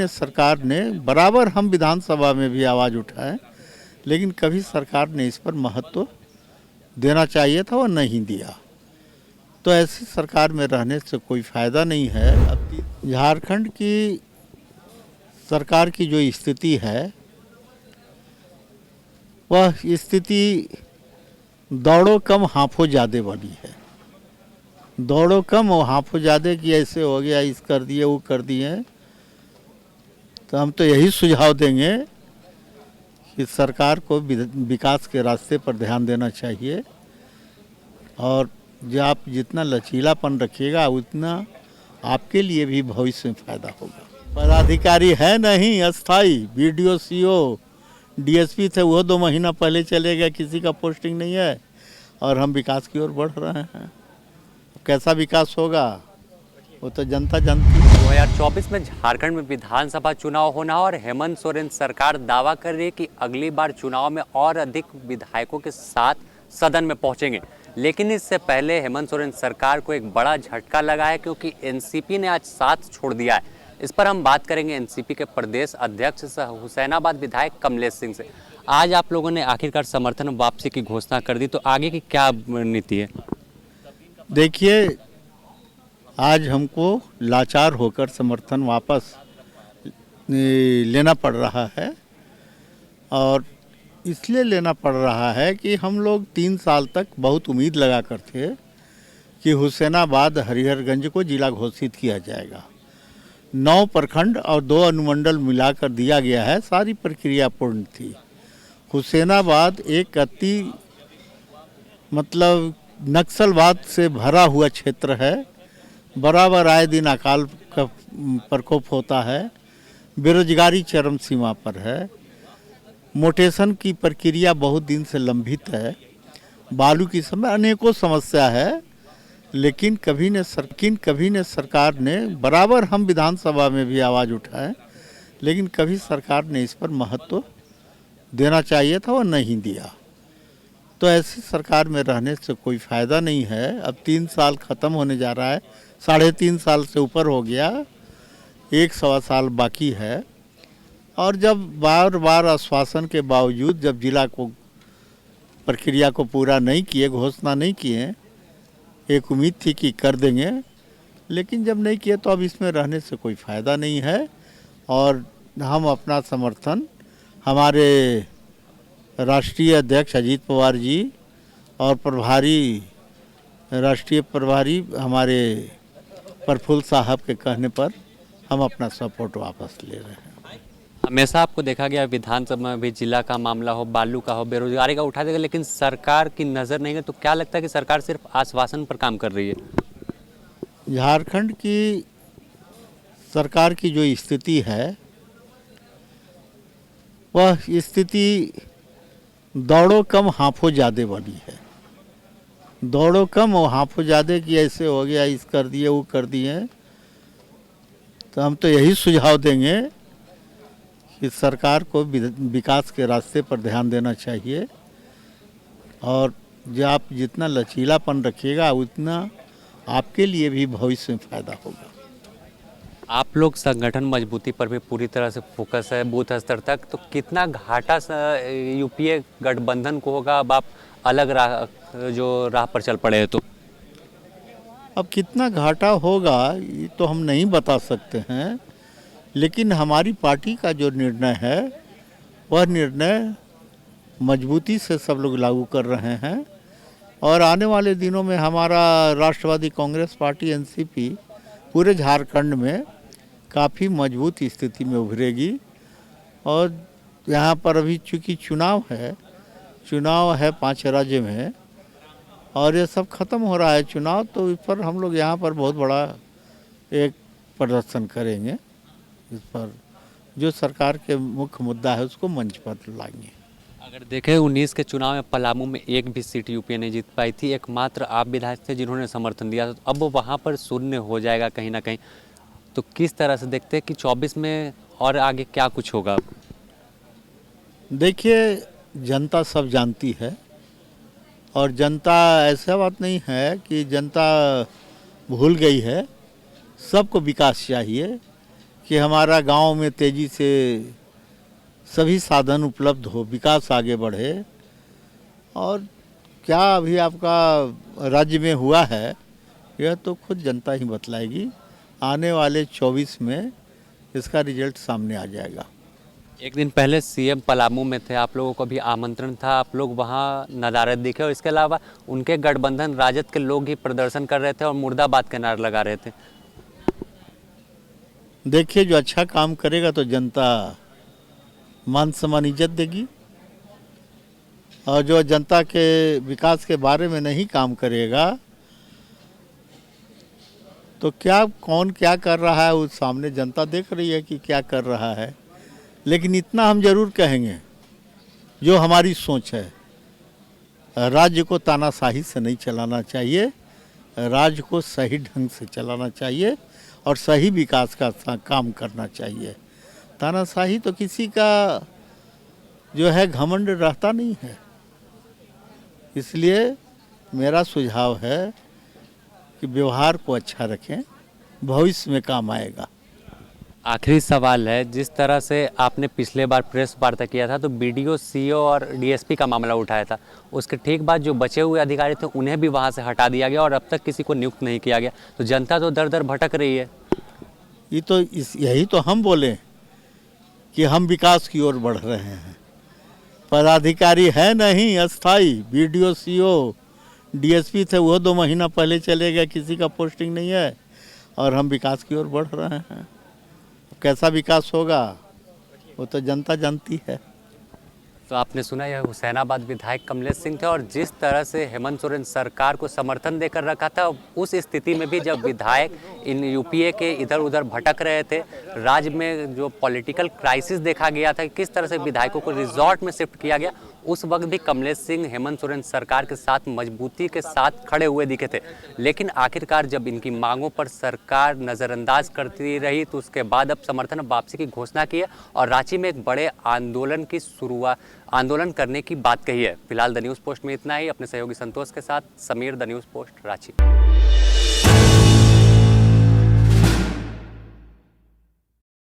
सरकार ने बराबर हम विधानसभा में भी आवाज़ उठाए, लेकिन कभी सरकार ने इस पर महत्व देना चाहिए था और नहीं दिया। तो ऐसी सरकार में रहने से कोई फ़ायदा नहीं है। अब झारखंड की सरकार की जो स्थिति है, वह स्थिति दौड़ो कम हांफो ज़्यादा बनी है। दौड़ो कम और हांफो ज़्यादा कि ऐसे हो गया, इस कर दिए वो कर दिए। तो हम तो यही सुझाव देंगे कि सरकार को विकास के रास्ते पर ध्यान देना चाहिए और जो आप जितना लचीलापन रखिएगा उतना आपके लिए भी भविष्य में फायदा होगा। पदाधिकारी है नहीं अस्थाई, बीडीओ सीओ डीएसपी थे, वो 2 महीना पहले चले गए, किसी का पोस्टिंग नहीं है और हम विकास की ओर बढ़ रहे हैं। कैसा विकास होगा वो तो जनता जानती है। 2024 में झारखंड में विधानसभा चुनाव होना और हेमंत सोरेन सरकार दावा कर रही है कि अगली बार चुनाव में और अधिक विधायकों के साथ सदन में पहुंचेंगे। लेकिन इससे पहले हेमंत सोरेन सरकार को एक बड़ा झटका लगा है, क्योंकि एनसीपी ने आज साथ छोड़ दिया है। इस पर हम बात करेंगे एनसीपी के प्रदेश अध्यक्ष हुसैनाबाद विधायक कमलेश सिंह से। आज आप लोगों ने आखिरकार समर्थन वापसी की घोषणा कर दी, तो आगे की क्या नीति है? देखिए, आज हमको लाचार होकर समर्थन वापस लेना पड़ रहा है और इसलिए लेना पड़ रहा है कि हम लोग 3 साल तक बहुत उम्मीद लगा कर थे कि हुसैनाबाद हरिहरगंज को जिला घोषित किया जाएगा। 9 प्रखंड और 2 अनुमंडल मिलाकर दिया गया है, सारी प्रक्रिया पूर्ण थी। हुसैनाबाद एक अति नक्सलवाद से भरा हुआ क्षेत्र है। बराबर आए दिन अकाल का प्रकोप होता है, बेरोजगारी चरम सीमा पर है, मोटेशन की प्रक्रिया बहुत दिन से लंबित है, बालू की समय अनेकों समस्या है। लेकिन कभी ने सरकार ने बराबर हम विधानसभा में भी आवाज़ उठाए, लेकिन कभी सरकार ने इस पर महत्व देना चाहिए था और नहीं दिया। तो ऐसी सरकार में रहने से कोई फ़ायदा नहीं है। अब 3 साल ख़त्म होने जा रहा है, 3.5 साल से ऊपर हो गया, 1-1.25 साल बाकी है। और जब बार बार आश्वासन के बावजूद जब जिला को प्रक्रिया को पूरा नहीं किए, घोषणा नहीं किए, एक उम्मीद थी कि कर देंगे, लेकिन जब नहीं किए तो अब इसमें रहने से कोई फ़ायदा नहीं है। और हम अपना समर्थन हमारे राष्ट्रीय अध्यक्ष अजीत पवार जी और राष्ट्रीय प्रभारी हमारे प्रफुल्ल साहब के कहने पर हम अपना सपोर्ट वापस ले रहे हैं। हमेशा आपको देखा गया विधानसभा में भी जिला का मामला हो, बालू का हो, बेरोजगारी का उठा देगा, लेकिन सरकार की नज़र नहीं है। तो क्या लगता है कि सरकार सिर्फ आश्वासन पर काम कर रही है? झारखंड की सरकार की जो स्थिति है, वह स्थिति दौड़ो कम हांफो ज़्यादा बनी है। दौड़ो कम और हांफो ज़्यादा कि ऐसे हो गया, इस कर दिए वो कर दिए। तो हम तो यही सुझाव देंगे कि सरकार को विकास के रास्ते पर ध्यान देना चाहिए और जो आप जितना लचीलापन रखिएगा उतना आपके लिए भी भविष्य में फ़ायदा होगा। आप लोग संगठन मजबूती पर भी पूरी तरह से फोकस है बूथ स्तर तक, तो कितना घाटा यूपीए गठबंधन को होगा अब आप अलग राह पर चल पड़े हैं? तो अब कितना घाटा होगा ये तो हम नहीं बता सकते हैं, लेकिन हमारी पार्टी का जो निर्णय है वह निर्णय मजबूती से सब लोग लागू कर रहे हैं और आने वाले दिनों में हमारा राष्ट्रवादी कांग्रेस पार्टी एनसीपी पूरे झारखंड में काफ़ी मजबूत स्थिति में उभरेगी। और यहाँ पर अभी चूँकि चुनाव है 5 राज्य में और ये सब ख़त्म हो रहा है चुनाव, तो इस पर हम लोग यहाँ पर बहुत बड़ा एक प्रदर्शन करेंगे। इस पर जो सरकार के मुख्य मुद्दा है उसको मंच पर लाएंगे। अगर देखें 19 के चुनाव में पलामू में एक भी सीट यूपीए नहीं जीत पाई थी, एकमात्र आप विधायक थे जिन्होंने समर्थन दिया, तो अब वहाँ पर शून्य हो जाएगा कहीं ना कहीं। तो किस तरह से देखते हैं कि 24 में और आगे क्या कुछ होगा? देखिए, जनता सब जानती है और जनता ऐसा बात नहीं है कि जनता भूल गई है। सबको विकास चाहिए, कि हमारा गांव में तेज़ी से सभी साधन उपलब्ध हो, विकास आगे बढ़े। और क्या अभी आपका राज्य में हुआ है यह तो खुद जनता ही बतलाएगी। आने वाले 24 में इसका रिजल्ट सामने आ जाएगा। एक दिन पहले सीएम पलामू में थे, आप लोगों को भी आमंत्रण था, आप लोग वहाँ नदारद दिखे और इसके अलावा उनके गठबंधन राजद के लोग ही प्रदर्शन कर रहे थे और मुर्दाबाद के नारे लगा रहे थे। देखिए, जो अच्छा काम करेगा तो जनता मान सम्मान इज्जत देगी, और जो जनता के विकास के बारे में नहीं काम करेगा तो क्या कौन क्या कर रहा है उस सामने जनता देख रही है कि क्या कर रहा है। लेकिन इतना हम जरूर कहेंगे, जो हमारी सोच है, राज्य को तानाशाही से नहीं चलाना चाहिए, राज्य को सही ढंग से चलाना चाहिए और सही विकास का काम करना चाहिए। तानाशाही तो किसी का जो है घमंड रहता नहीं है। इसलिए मेरा सुझाव है कि व्यवहार को अच्छा रखें, भविष्य में काम आएगा। आखिरी सवाल है, जिस तरह से आपने पिछले बार प्रेस वार्ता किया था तो बीडीओ, सीओ और डीएसपी का मामला उठाया था, उसके ठीक बाद जो बचे हुए अधिकारी थे उन्हें भी वहां से हटा दिया गया और अब तक किसी को नियुक्त नहीं किया गया, तो जनता तो दर दर भटक रही है। यही तो हम बोले कि हम विकास की ओर बढ़ रहे हैं। पदाधिकारी है नहीं अस्थाई, बीडीओ, सीओ, डीएसपी थे वो 2 महीना पहले चले गए, किसी का पोस्टिंग नहीं है, और हम विकास की ओर बढ़ रहे हैं। कैसा विकास होगा वो तो जनता जानती है। तो आपने सुना, यह हुसैनाबाद विधायक कमलेश सिंह थे और जिस तरह से हेमंत सोरेन सरकार को समर्थन देकर रखा था, उस स्थिति में भी जब विधायक इन यूपीए के इधर उधर भटक रहे थे, राज्य में जो पॉलिटिकल क्राइसिस देखा गया था, किस तरह से विधायकों को रिजॉर्ट में शिफ्ट किया गया, उस वक्त भी कमलेश सिंह हेमंत सोरेन सरकार के साथ मजबूती के साथ खड़े हुए दिखे थे। लेकिन आखिरकार जब इनकी मांगों पर सरकार नज़रअंदाज करती रही तो उसके बाद अब समर्थन वापसी की घोषणा की है और रांची में एक बड़े आंदोलन करने की बात कही है। फिलहाल द न्यूज़ पोस्ट में इतना ही। अपने सहयोगी संतोष के साथ Sameer, the news post, Ranchi.